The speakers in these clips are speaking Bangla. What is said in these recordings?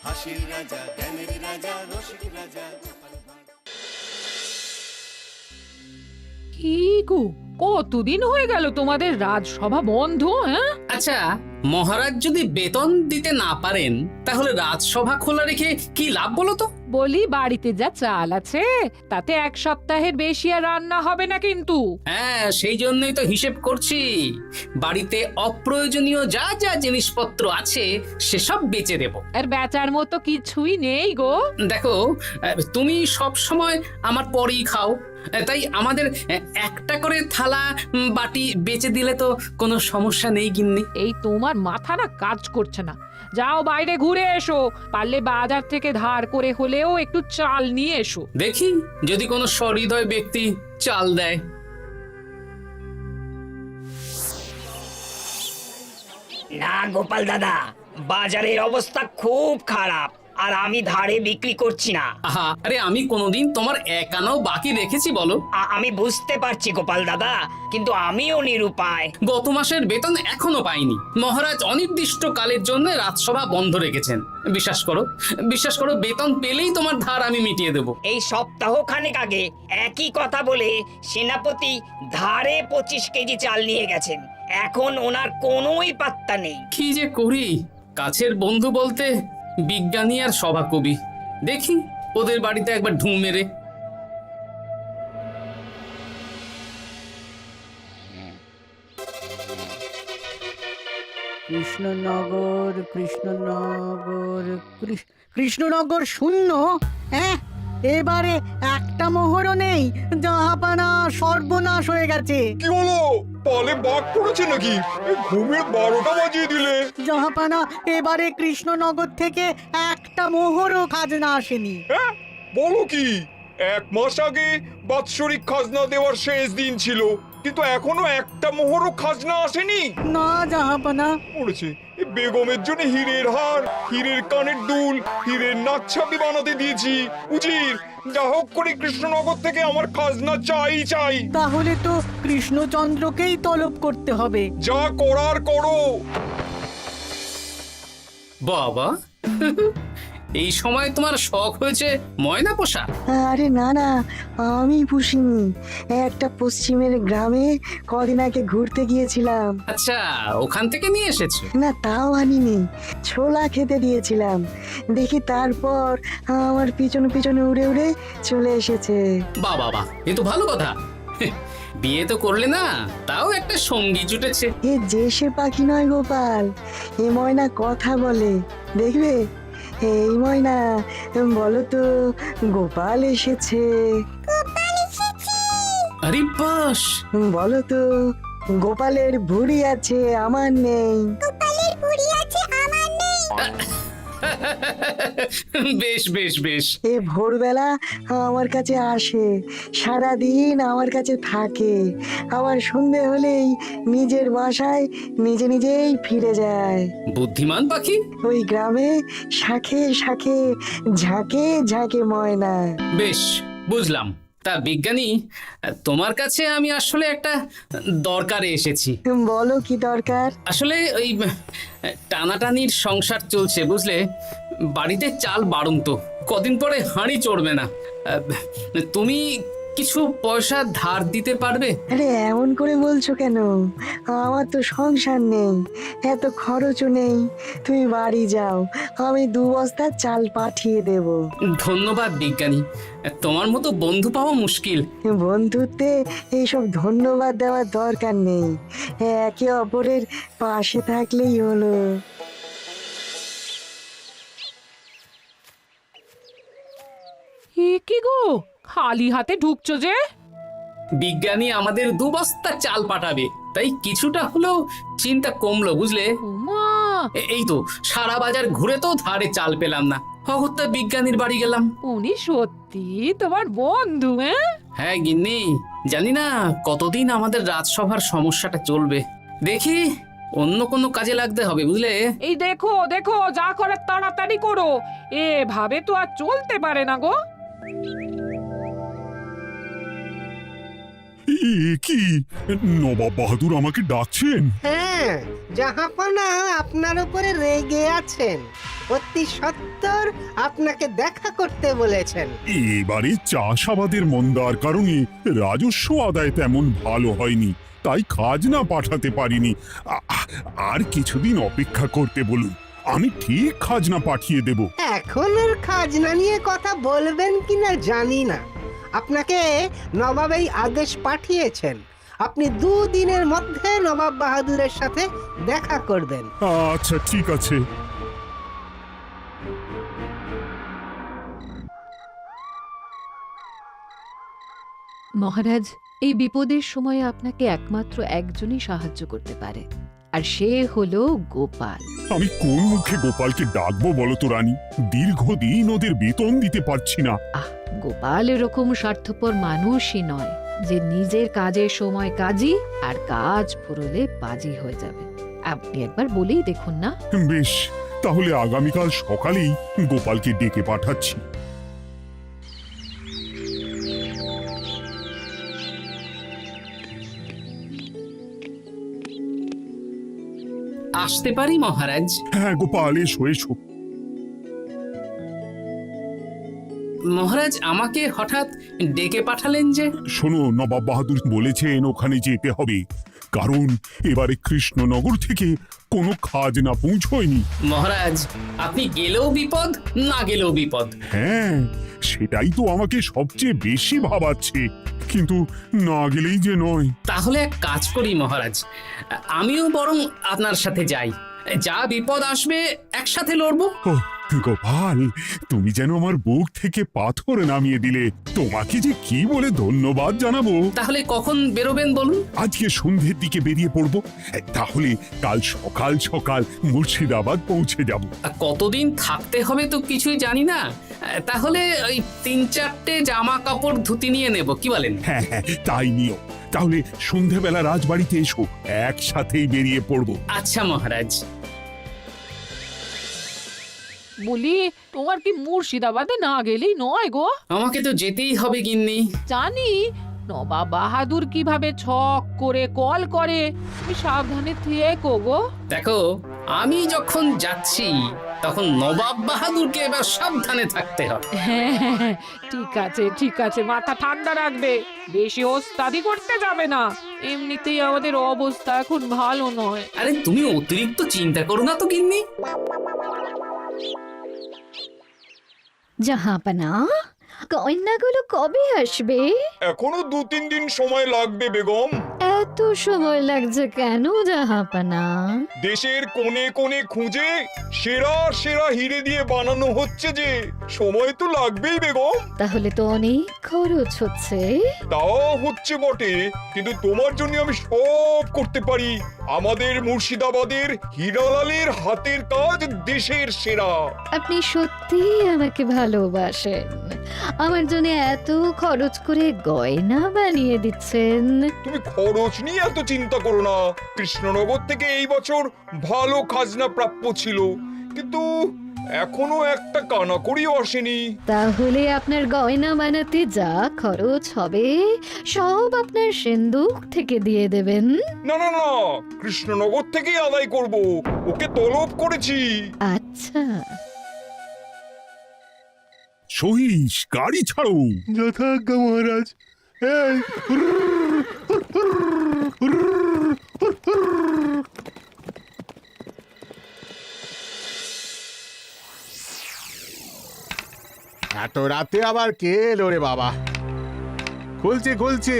হাসির রাজা, জ্ঞানের রাজা, রসিক রাজা। কি গো, কতদিন হয়ে গেল তোমাদের রাজসভা বন্ধ? হ্যাঁ, আচ্ছা, মহারাজ যদি বেতন দিতে না পারেন তাহলে রাজসভা খোলা রেখে কি লাভ বলো তো? বলি বাড়িতে যা চাল আছে তাতে এক সপ্তাহের বেশি আর রান্না হবে না কিন্তু। হ্যাঁ, সেই জন্যই তো হিসেব করছি। বাড়িতে অপ্রয়োজনীয় যা যা জিনিসপত্র আছে সেসব বেচে দেব। আর বেচার মতো কিছুই নেই গো। দেখো, তুমি সব সময় আমার পরেই খাও, তাই আমাদের একটা করে থালা বাটি বেচে দিলে তো কোনো সমস্যা নেই গিন্নি। এই তোমার মাথা না কাজ করছে না। যাও বাইরে ঘুরে এসো, পারলে বাজার থেকে ধার করে হলেও একটু চাল নিয়ে এসো। দেখি যদি কোনো সহৃদয় ব্যক্তি চাল দেয়। না গোপাল দাদা, বাজারের অবস্থা খুব খারাপ, আর আমি ধারে বিক্রি করছি না। আহা, আরে আমি কোনোদিন তোমার একানাও বাকি রেখেছি বলো? আমি বুঝতে পারছি গোপাল দাদা, কিন্তু আমিও নিরুপায়। গত মাসের বেতন এখনো পাইনি। মহারাজ অনির্দিষ্ট কালের জন্য রাজসভা বন্ধ রেখেছেন। বিশ্বাস করো, বিশ্বাস করো, বেতন পেলেই তোমার ধার আমি মিটিয়ে দেব। এই সপ্তাহ খানেক আগে একই কথা বলে সেনাপতি ধারে 25 কেজি চাল নিয়ে গেছেন। এখন ওনার কোনোই পাত্তা নেই। কি যে করি, কাছের বন্ধু বলতে বিজ্ঞানী আর সভাকবি। দেখি ওদের বাড়িতে একবার ঢু মেরে। কৃষ্ণনগর, কৃষ্ণনগর, কৃষ্ণনগর শূন্য। হ্যাঁ, এবারে একটা মোহরও নেই। জাহাপানা সর্বনাশ হয়ে গেছে। কি হলো? পালে বাঘ পড়েছে নাকি? এই ঘুমের 12টা বাজিয়ে দিলে। জাহাপানা, এবারে কৃষ্ণনগর থেকে একটা মোহরও খাজনা আসেনি। হ্যাঁ, বলো কি? 1 মাস আগে বাৎসরিক খাজনা দেওয়ার শেষ দিন ছিল, কিন্তু এখনো একটা মোহরও খাজনা আসেনি। না জাহাপানা। পড়েছে এই বেগমের জন্য হীরের হার, হীরের কানের দুল, হীরের নাকছাবি বানাতে দিয়েছি। উজির, যা হোক করে কৃষ্ণনগর থেকে আমার খাজনা চাই চাই। তাহলে তো কৃষ্ণচন্দ্রকেই তলব করতে হবে। যা করার করো। বাবা, এই সময় তোমার শখ হয়েছে ময়না পোষা? আরে না না, আমি পুষিনি। একটা পশ্চিমের গ্রামে কদিন আগে ঘুরতে গিয়েছিলাম। আচ্ছা, ওখান থেকে নিয়ে এসেছো? না, তাও আনিনি, ছোলা খেতে দিয়েছিলাম। দেখি তারপর আমার পিছনে পিছনে উড়ে উড়ে চলে এসেছে। বাহ বাহ বাহ, এ তো ভালো কথা। বিয়ে তো করলে না, তাও একটা সঙ্গী জুটেছে। এ যে সে পাখি নয় গোপাল, এ ময়না কথা বলে, দেখবে। এই ময়না, বলো তো গোপাল এসেছে। আরে বাস, বলো তো গোপালের ভুঁড়ি আছে আমার নেই। বেশ বেশ বেশ। এ ভোরবেলা আমার কাছে আসে, সারাদিন আমার কাছে থাকে, আবার সন্ধে হলেই নিজের বাসায় নিজে নিজেই ফিরে যায়। বুদ্ধিমান পাখি। ওই গ্রামে শাখে শাখে ঝাঁকে ঝাঁকে ময়না। বেশ, বুঝলাম। তা বিজ্ঞানী, তোমার কাছে আমি আসলে একটা দরকারে এসেছি। বলো কি দরকার? আসলে ওই টানাটানির সংসার চলছে, বুঝলে। বাড়িতে চাল বাড়ন্ত, কদিন পরে হাঁড়ি চড়বে না। তুমি কিছু পয়সা ধার দিতে পারবে? আরে এমন করে বলছো কেন? আমার তো সংসার নেই, এত খরচও নেই। তুমি বাড়ি যাও, আমি 2 বস্তা চাল পাঠিয়ে দেব। ধন্যবাদ বিজ্ঞানী, তোমার মতো বন্ধু পাওয়া মুশকিল। বন্ধুত্বে এইসব ধন্যবাদ দেওয়ার দরকার নেই, একে অপরের পাশে থাকলেই হলো। এ কি গো, খালি হাতে ঢুকছো যে? বিজ্ঞানী আমাদের 2 বস্তা চাল পাঠাবে, তাই কিছুটা হলেও চিন্তা কমলো, বুঝলে। ওমা, এই তো সারা বাজার ঘুরে তো ধারে চাল পেলাম না, অগত্যা বিজ্ঞানীর বাড়ি গেলাম। উনি সত্যি তোমার বন্ধু? হ্যাঁ গিন্নি, জানি না কতদিন আমাদের রাজসভার সমস্যাটা চলবে। দেখি অন্য কোনো কাজে লাগতে হবে, বুঝলে। এই দেখো দেখো, যা করার তাড়াতাড়ি করো, এভাবে তো আর চলতে পারে না গো। কি নবাব বাহাদুর আমাকে ডাকছেন? হ্যাঁ, জাহাপনা আপনার উপরে রেগে আছেন। অতি সত্বর আপনাকে দেখা করতে বলেছেন। এবারে চাষাবাদের মন্দার কারণে রাজস্ব আদায় তেমন ভালো হয়নি, তাই খাজনা পাঠাতে পারিনি। আর কিছুদিন অপেক্ষা করতে বলুন, আমি ঠিক খাজনা পাঠিয়ে দেব। এখন আর খাজনা নিয়ে কথা বলবেন কিনা জানি না। আপনাকে নবাব এই আদেশ পাঠিয়েছেন, আপনি 2 দিনের মধ্যে নবাব বাহাদুরের সাথে দেখা করবেন। আচ্ছা ঠিক আছে। মহারাজ, এই বিপদের সময়ে আপনাকে একমাত্র একজনই সাহায্য করতে পারে, আর সে হলো গোপাল। আমি কোন মুখে গোপালকে ডাকবো বলো তো রানী? দীর্ঘদিন ওদের বেতন দিতে পারছি না। গোপাল এরকম স্বার্থপর মানুষই নয় যে নিজের কাজের সময় কাজী আর কাজ ফুরলে বাজি হয়ে যাবে। আপনি একবার বলেই দেখুন না। বেশ, তাহলে আগামীকাল সকালেই গোপালকে ডেকে পাঠাচ্ছি। আসতে পারি মহারাজ? হ্যাঁ গোপাল, এসো এসো। মহারাজ, আমাকে হঠাৎ ডেকে পাঠালেন যে? শোনো, নবাব বাহাদুর বলেছেন ওখানে যেতে হবে, কারণ এবারে কৃষ্ণনগর থেকে কোনো খাজনা পৌঁছয়নি। মহারাজ, আপনি গেলেও বিপদ, না গেলেও বিপদ। হ্যাঁ, সেটাই তো আমাকে সবচেয়ে বেশি ভাবাচ্ছে, কিন্তু না গেলেই যে নয়। তাহলে এক কাজ করি মহারাজ, আমিও বরং আপনার সাথে যাই। যা বিপদ আসবে একসাথে লড়বো। ও গোপাল, তুমি যেন আমার বুক থেকে পাথর নামিয়ে দিলে। তোমাকে যে কি বলে ধন্যবাদ জানাবো। তাহলে কখন বেরোবেন বলুন? আজকে সন্ধ্যের দিকে বেরিয়ে পড়বো, তাহলে কাল সকাল সকাল মুর্শিদাবাদ পৌঁছে যাব। কতদিন থাকতে হবে তো কিছুই জানি না, তাহলে ওই 3-4টে জামা কাপড় ধুতি নিয়ে নেব, কি বলেন? হ্যাঁ হ্যাঁ, তাই নিও। তাহলে সন্ধ্যাবেলা রাজবাড়িতে এসো, একসাথেই বেরিয়ে পড়বো। আচ্ছা মহারাজ। বলি, তোমার কি মুর্শিদাবাদে না গেলেই নয় গো? আমাকে তো যেতেই হবে গিন্নি। জানি নবাব বাহাদুর কিভাবে ছক করে কল করে, তুমি সাবধানে থেকো গো। দেখো, আমি যখন যাচ্ছি তখন নবাব বাহাদুরকে এবার সাবধানে থাকতে হবে। হ্যাঁ, ঠিক আছে, মাথা ঠান্ডা রাখবে, বেশি ওস্তাদি করতে যাবে না। এমনিতেই আমাদের অবস্থা এখন ভালো নয়। আরে তুমি অতিরিক্ত চিন্তা করো না তো গিন্নি। জাহাপনা, কন্যাগুলো কবে আসবে? এখনো 2-3 দিন সময় লাগবে বেগম। এত সময় লাগছে কেন জাহাপনা? দেশের কোণে কোণে খুঁজে সেরা সেরা হিরে দিয়ে বানানো হচ্ছে যে, সময় তো লাগবেই বেগম। তাহলে তো অনেক খরচ হচ্ছে। তাও হচ্ছে বটে, কিন্তু তোমার জন্য আমি সব করতে পারি। আমাদের মুর্শিদাবাদের হীরালালের হাতের কাজ দেশের সেরা। আপনি সত্যি আমাকে ভালোবাসেন, আমার জন্য এত খরচ করে গয়না বানিয়ে দিচ্ছেন। তুমি খরচ নিয়ে এত চিন্তা করো না। কৃষ্ণনগর থেকে এই বছর ভালো খাজনা প্রাপ্য ছিল, কিন্তু এখনো একটা কানাকড়িও আসেনি। তাহলে আপনার গয়না বানাতে যা খরচ হবে সব আপনার সিন্দুক থেকে দিয়ে দেবেন? না না না, কৃষ্ণনগর থেকেই আদায় করব, ওকে তলব করেছি। আচ্ছা, সহিস, গাড়ি ছাড়ো। যথাজ্ঞা মহারাজ। এই এত রাতে আবার কে এলো রে বাবা? খুলছি।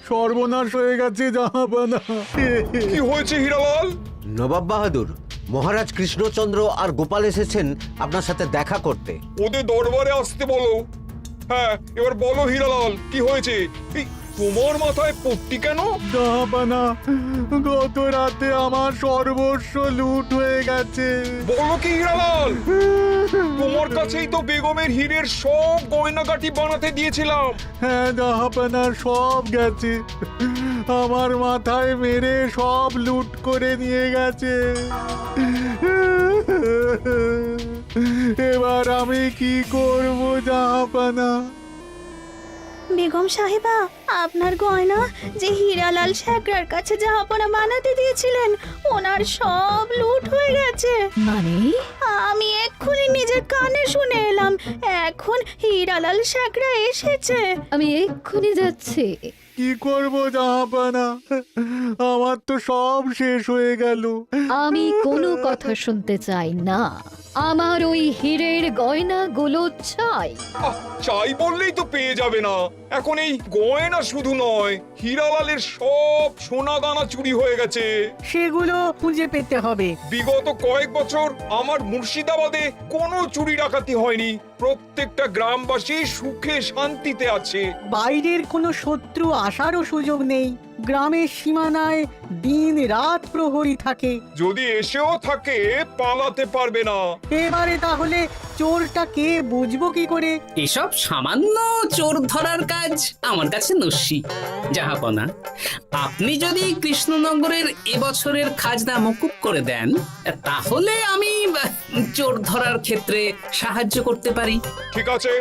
সর্বনাশ হয়ে গেছে জাহাপনা। কি হয়েছে হীরালাল? নবাব বাহাদুর, মহারাজ কৃষ্ণচন্দ্র আর গোপাল এসেছেন আপনার সাথে দেখা করতে। ওদের দরবারে আসতে বলো। হ্যাঁ, এবার বলো হীরালাল, কি হয়েছে? তোমার মাথায় পট্টি কেন? জাহাপানা, গত রাতে আমার সর্বস্ব লুট হয়ে গেছে। বলো কি হীরালাল, তোমার কাছেই তো বেগমের হীরের সব গয়নাগাটি বানাতে দিয়েছিলাম। হ্যাঁ জাহাপানা, সব গেছে। আমার মাথায় মেরে সব লুট করে নিয়ে গেছে। এবার আমি কি করব জাহাপানা? বেগম সাহেবা, আপনার গয়না যে হীরালাল শেখরার কাছে জাহাপনা বানাতে দিয়েছিলেন, ওনার সব লুট হয়ে গেছে। মানে আমি এক্ষুনি নিজের কানে শুনে এলাম, এখন হীরালাল শেখরা এসেছে। আমি এক্ষুনি যাচ্ছি। কি করব জাহাপানা? আমার তো সব শেষ হয়ে গেল। আমি কোনো কথা শুনতে চাই না। আমার ওই হীরের গয়নাগুলো চাই। চাই বললেই তো পেয়ে যাবে না। এখন এই গয়না শুধু নয়, হীরালালের সব সোনা দানা চুরি হয়ে গেছে। সেগুলো খুঁজে পেতে হবে। বিগত কয়েক বছর আমার মুর্শিদাবাদে কোনো চুরি ডাকাতি হয়নি। প্রত্যেকটা গ্রামবাসী সুখে শান্তিতে আছে। বাইরের কোনো শত্রু আসারও সুযোগ নেই। গ্রামের সীমানায় দিন রাত প্রহরী থাকে। যদি এসেও থাকে, পালাতে পারবে না। এবারে তাহলে চোরটা কে বুঝবো কি করে? এসব সামান্য চোর ধরার কাজ আমার কাছে নস্যি। জাহাপনা, আপনি যদি কৃষ্ণনগরের এবছরের খাজনা মকুব করে দেন, তাহলে আমি চোর ধরার ক্ষেত্রে সাহায্য করতে পারি। ঠিক আছে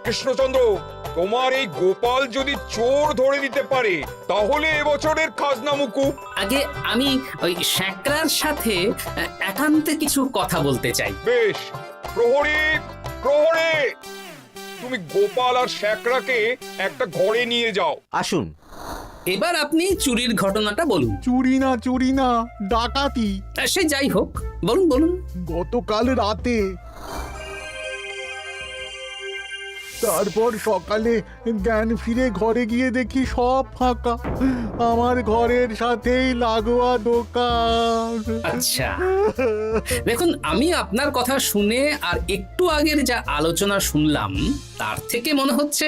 কৃষ্ণচন্দ্র, তোমার এই গোপাল যদি চোর ধরে দিতে পারে, তাহলে এবছরের খাজনা মুকুব। আগে আমি ওই শেখরার সাথে একান্তে কিছু কথা বলতে চাই। বেশ, প্রহরী প্রহরী, তুমি গোপাল আর শেখরাকে একটা ঘরে নিয়ে যাও। আসুন। এবার আপনি চুরির ঘটনাটা বলুন। চুরি না, ডাকাতি। সে যাই হোক, বলুন বলুন। গতকাল রাতে, তারপর সকালে জ্ঞান ফিরে ঘরে গিয়ে দেখি সব ফাঁকা। আমার ঘরের সাথেই লাগোয়া দোকান। আচ্ছা, দেখুন, আমি আপনার কথা শুনে আর একটু আগের যা আলোচনা শুনলাম, তার থেকে মনে হচ্ছে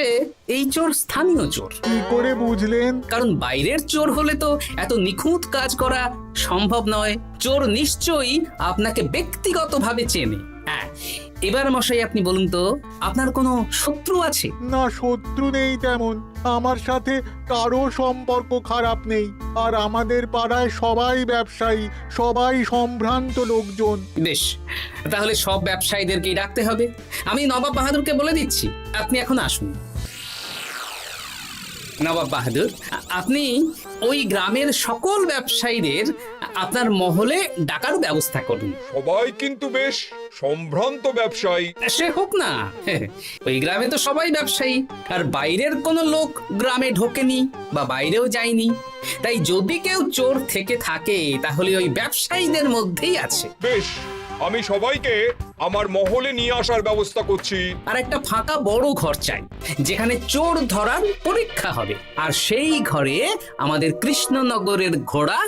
এই চোর স্থানীয় চোর। কি করে বুঝলেন? কারণ বাইরের চোর হলে তো এত নিখুঁত কাজ করা সম্ভব নয়। চোর নিশ্চয়ই আপনাকে ব্যক্তিগতভাবে চেনে। হ্যাঁ, এবার মশাই আপনি বলুন তো, আপনার কোনো শত্রু আছে? না, শত্রু নেই তেমন। আমার সাথে কারো সম্পর্ক খারাপ নেই। আর আমাদের পাড়ায় সবাই ব্যবসায়ী, সবাই সম্ভ্রান্ত লোকজন। বেশ, তাহলে সব ব্যবসায়ীদেরকেই ডাকতে হবে। আমি নবাব বাহাদুরকে বলে দিচ্ছি, আপনি এখন আসুন। নবাব বাহাদুর, আপনি ওই গ্রামের সকল ব্যবসায়ীদের আপনার মহলে ডাকার ব্যবস্থা করুন। সবাই কিন্তু বেশ সম্ভ্রান্ত ব্যবসায়ী। সে হোক না, ওই গ্রামে তো সবাই ব্যবসায়ী, আর বাইরের কোনো লোক গ্রামে ঢোকেনি বা বাইরেও যায়নি। তাই যদি কেউ চোর থেকে থাকে, তাহলে ওই ব্যবসায়ীদের মধ্যেই আছে। বেশ, আমি সবাইকে আমার মহলে নিয়ে আসার ব্যবস্থা করছি। আর একটা ফাঁকা বড় ঘর চাই, যেখানে চোর ধরার পরীক্ষা হবে। আর সেই ঘরে আমাদের কৃষ্ণনগরের ঘোড়া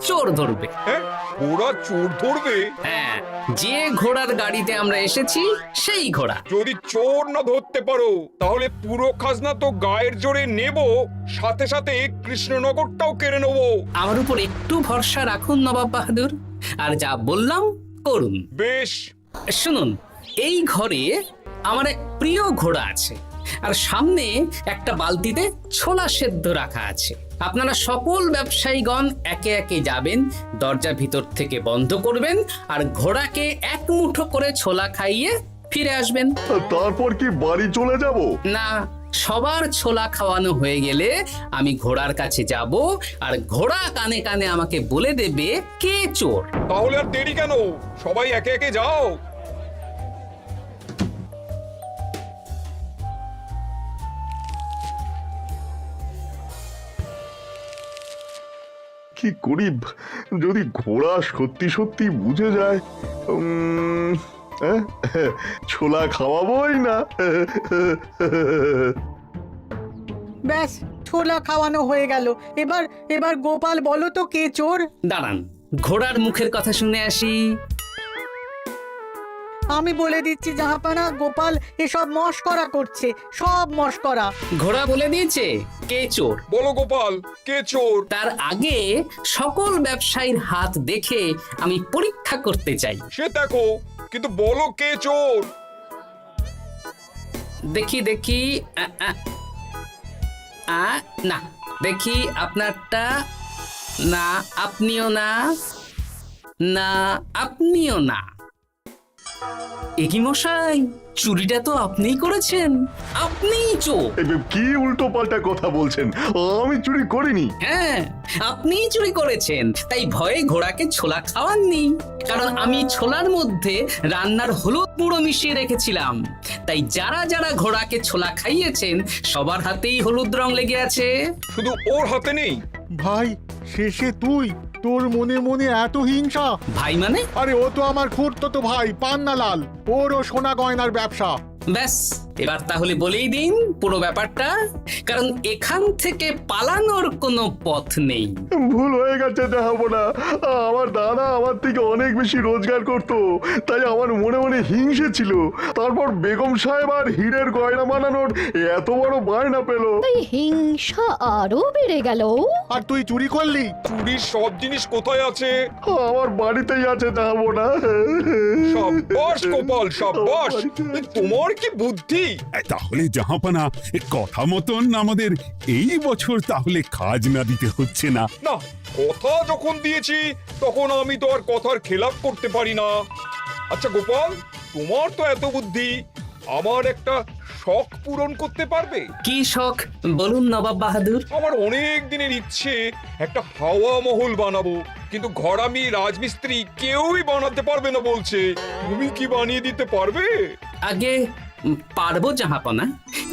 চোর ধরবে। হ্যাঁ, ঘোড়া চোর ধরবে? হ্যাঁ, যে ঘোড়ার গাড়িতে আমরা এসেছি সেই ঘোড়া। যদি চোর না ধরতে পারো, তাহলে পুরো খাজনা তো গায়ের জোরে নেব, সাথে সাথে কৃষ্ণনগরটাও কেড়ে নেব। আমার উপর একটু ভরসা রাখুন নবাব বাহাদুর, আর যা বললাম করুন। বেশ, শুনুন, এই ঘরে আমার এক প্রিয় ঘোড়া আছে, আর সামনে একটা বালতিতে ছোলা সেদ্ধ রাখা আছে। আপনারা সকল ব্যবসায়ীগণ একে একে যাবেন, দরজা ভিতর থেকে বন্ধ করবেন, আর ঘোড়াকে এক মুঠো করে ছোলা খাইয়ে ফিরে আসবেন। তারপর কি বাড়ি চলে যাব? না, সবার ছোলা খাওয়ানো হয়ে গেলে আমি ঘোড়ার কাছে যাব, আর ঘোড়া কানে কানে আমাকে বলে দেবে কে চোর। তাহলে আর দেরি কেন, সবাই একে একে যাও। কি করি যদি ঘোড়া সত্যি সত্যি বুঝে যায়? ছোলা খাওয়াবোই না। ব্যাস, ছোলা খাওয়ানো হয়ে গেল। এবার গোপাল বলো তো কে চোর? দাঁড়ান, ঘোড়ার মুখের কথা শুনে আসি। আমি বলে দিচ্ছি জাহাপানা, গোপাল এসব মস্করা করছে, সব মস্করা। ঘোড়া বলে দিয়েছে কে চোর। বলো গোপাল, কে চোর? তার আগে সকল ব্যবসায়ীর হাত দেখে আমি পরীক্ষা করতে চাই। সে দেখো, কিন্তু বলো কে চোর? দেখি দেখি না, দেখি আপনারটা। না, আপনিও না। না, আপনিও না। একই মশাই, চুরিটা তো আপনিই করেছেন, আপনিই চোর। কি উল্টো পাল্টা কথা বলছেন? আমি চুরি করিনি। হ্যাঁ, আপনিই চুরি করেছেন, তাই ভয়ে ঘোড়াকে ছোলা খাওয়াননি। কারণ আমি ছোলার মধ্যে রান্নার হলুদ গুঁড়ো মিশিয়ে রেখেছিলাম, তাই যারা যারা ঘোড়াকে ছোলা খাইয়েছেন সবার হাতেই হলুদ রং লেগে আছে। শুধু ওর হাতে নেই। ভাই, শেষে তুই? তোর মনে মনে এত হিংসা? ভাই মানে? আরে ও তো আমার খুড়তো ভাই পান্নালাল, ওরও সোনা গয়নার ব্যবসা। ব্যাস, এবার তাহলে বলেই দিন পুরো ব্যাপারটা, কারণ এখান থেকে পালানোর কোনো পথ নেই। ভুল হয়ে গেছে জাহাপনা, আমার দাদা আমার থেকে অনেক বেশি রোজগার করত, তাই আমার মনে মনে হিংসে ছিল। তারপর বেগম সাহেব আর হীরের গয়না বানানোর এত বড় বায়না পেল, তাই হিংসা আরো বেড়ে গেল। আর তুই চুরি করলি? চুরির সব জিনিস কোথায় আছে? আমার বাড়িতেই আছে জাহাপনা। সাব্বাস গোপাল, সাব্বাস, তোমার কি বুদ্ধি! তাহলে জাহাপানা, কথা মতন আমাদের এই বছর তাহলে খাজনা দিতে হচ্ছে না। না, কথা যখন দিয়েছি তখন আমি তো আর কথার খেলাপ করতে পারি না। আচ্ছা গোপাল, তোমার তো এত বুদ্ধি, আমার একটা শখ পূরণ করতে পারবে? কি শখ বলুন নবাব বাহাদুর। আমার অনেক দিনের ইচ্ছে একটা হাওয়া মহল বানাবো, কিন্তু ঘরামি রাজমিস্ত্রি কেউই বানাতে পারবে না বলছে। তুমি কি বানিয়ে দিতে পারবে? আগে পারবো জাহাপনা,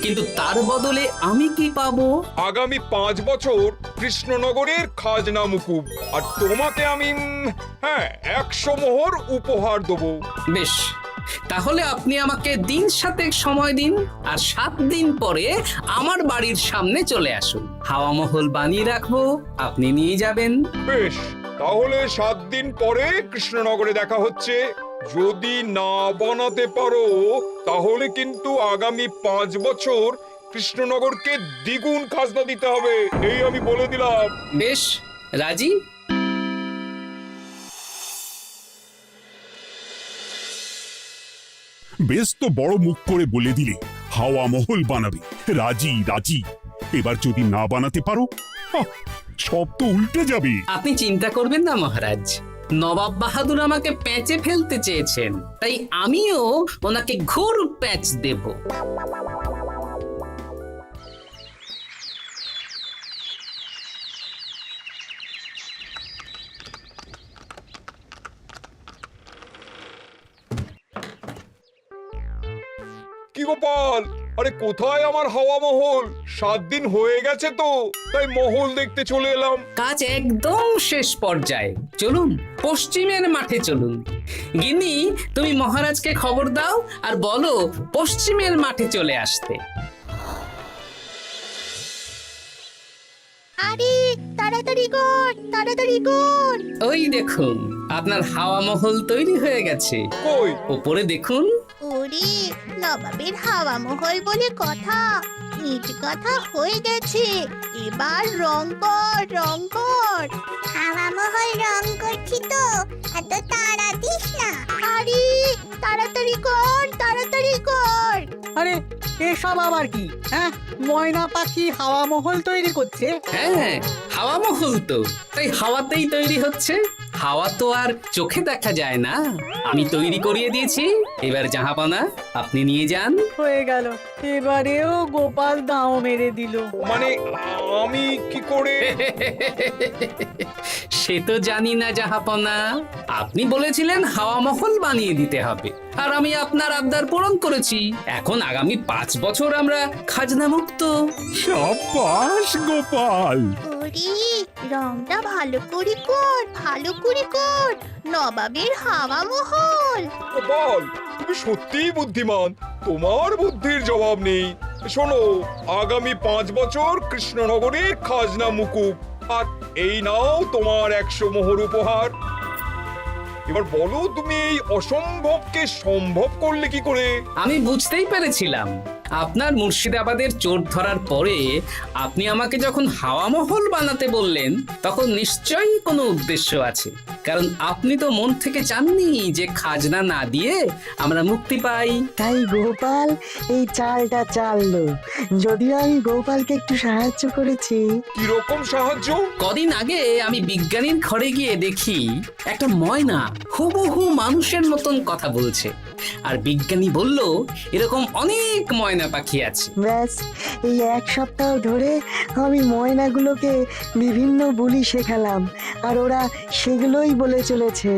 কিন্তু তার বদলে আমি কি পাবো? আগামী 5 বছর কৃষ্ণনগরের খাজনা মুকুব, আর তোমাকে আমি 100 মোহর উপহার দেবো। বেশ, তাহলে আপনি আমাকে দিন 7 সময় দিন, আর 7 দিন পরে আমার বাড়ির সামনে চলে আসুন। হাওয়া মহল বানিয়ে রাখবো, আপনি নিয়ে যাবেন। বেশ, তাহলে 7 দিন পরে কৃষ্ণনগরে দেখা হচ্ছে। যদি না বানাতে পারো তাহলে কিন্তু আগামী 5 বছর কৃষ্ণনগরকে দ্বিগুণ খাজনা দিতে হবে, এই আমি বলে দিলাম। বেশ, রাজি। বেশ তো বড় মুখ করে বলে দিলে হাওয়া মহল বানাবে। রাজি রাজি। এবার যদি না বানাতে পারো, সব তো উল্টে যাবে। আপনি চিন্তা করবেন না মহারাজ, নবাব বাহাদুর আমাকে প্যাঁচে ফেলতে চেয়েছেন, তাই আমিও ওনাকে ঘোর প্যাঁচ দেব। কি গোপাল, আরে কোথায় আমার হাওয়া মহল? 7 দিন হয়ে গেছে তো, তাই মহল দেখতে চলে এলাম। কাজ একদম শেষ পর্যায়ে, চলুন পশ্চিমের মাঠে চলুন। গিন্নি, তুমি মহারাজকে খবর দাও আর বলো পশ্চিমের মাঠে চলে আসতে। আরে তাড়াতাড়ি কর, তাড়াতাড়ি কর। ওই দেখুন, আপনার হাওয়া মহল তৈরি হয়ে গেছে। কই? উপরে দেখুন। ওরে, নবাবের হাওয়া মহল বলে কথা, ইট কথা হয়ে গেছে। এবার রং কর, রং কর। হাওয়া মহল রং করছি তো, এত তাড়া দিস না। আরে তাড়াতাড়ি কর, তাড়াতাড়ি কর। আরে এসব আবার কি? ময়না পাখি হাওয়া মহল তৈরি করছে? হ্যাঁ, হাওয়া মহল তো, তাই হাওয়াতেই তৈরি হচ্ছে। হাওয়া তো আর চোখে দেখা যায় না, আমি তৈরি করিয়ে দিয়েছি। এবার জাহাপানা, আপনি নিয়ে যান। হয়ে গেল, এবারেও গোপাল দাও মেরে দিল। মানে আমি কি করে? সে তো জানি না জাহাপনা, আপনি বলেছিলেন হাওয়া মহল বানিয়ে দিতে হবে, আর আমি আপনার আবদার পূরণ করেছি। এখন আগামী 5 বছর আমরা খাজনা মুক্ত। সাব্বাস গোপাল। ওরে, রংটা ভালো করে কর, ভালো করে কর। নবাবের হাওয়া মহল। গোপাল, তুমি সত্যিই বুদ্ধিমান, তোমার বুদ্ধির জবাব নেই। শোনো, আগামী 5 বছর কৃষ্ণনগরের খাজনা মুকুব, আর এই নাও তোমার 100 মোহর উপহার। এবার বলো তুমি এই অসম্ভবকে সম্ভব করলে কি করে? আমি বুঝতেই পেরেছিলাম আপনার মুর্শিদাবাদের চোর ধরার পরে আপনি আমাকে যখন হাওয়া মহল বানাতে বললেন তখন নিশ্চয়ই কোনো উদ্দেশ্য আছে, কারণ আপনি তো মন থেকে চাননি যে খাজনা না দিয়ে আমরা মুক্তি পাই। তাই গোপাল এই চালটা চাললো। যদিও আমি গোপালকে একটু সাহায্য করেছি। কিরকম সাহায্য? কদিন আগে আমি বিজ্ঞানীর ঘরে গিয়ে দেখি একটা ময়না হুবহু মানুষের মতন কথা বলছে, আর বিজ্ঞানী বলল এরকম অনেক ময়না পাখি আছে। ব্যাস এই এক সপ্তাহ ধরে আমি ময়নাগুলোকে বিভিন্ন বুলি শেখালাম, আর ওরা সেগুলোই বলে চলেছে।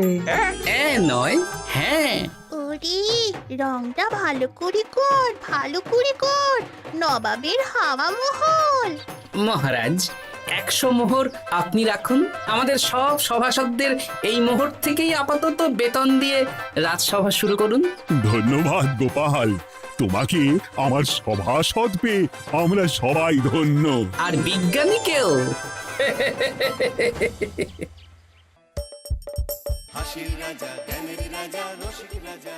নয়, হ্যাঁ। ওরে রংটা ভালো করে কর, ভালো করে কর, নবাবের হাওয়া মহল। মহারাজ 100 মোহর আপনি রাখুন। আমাদের সব সভাসদদের এই মোহর থেকেই আপাতত বেতন দিয়ে রাজসভা শুরু করুন। ধন্যবাদ গোপাল, তোমাকে আমার সভাসদ পেয়ে আমরা সবাই ধন্য। আর বিজ্ঞানীকেও। হাসির রাজা জ্ঞানের রাজা রসিক রাজা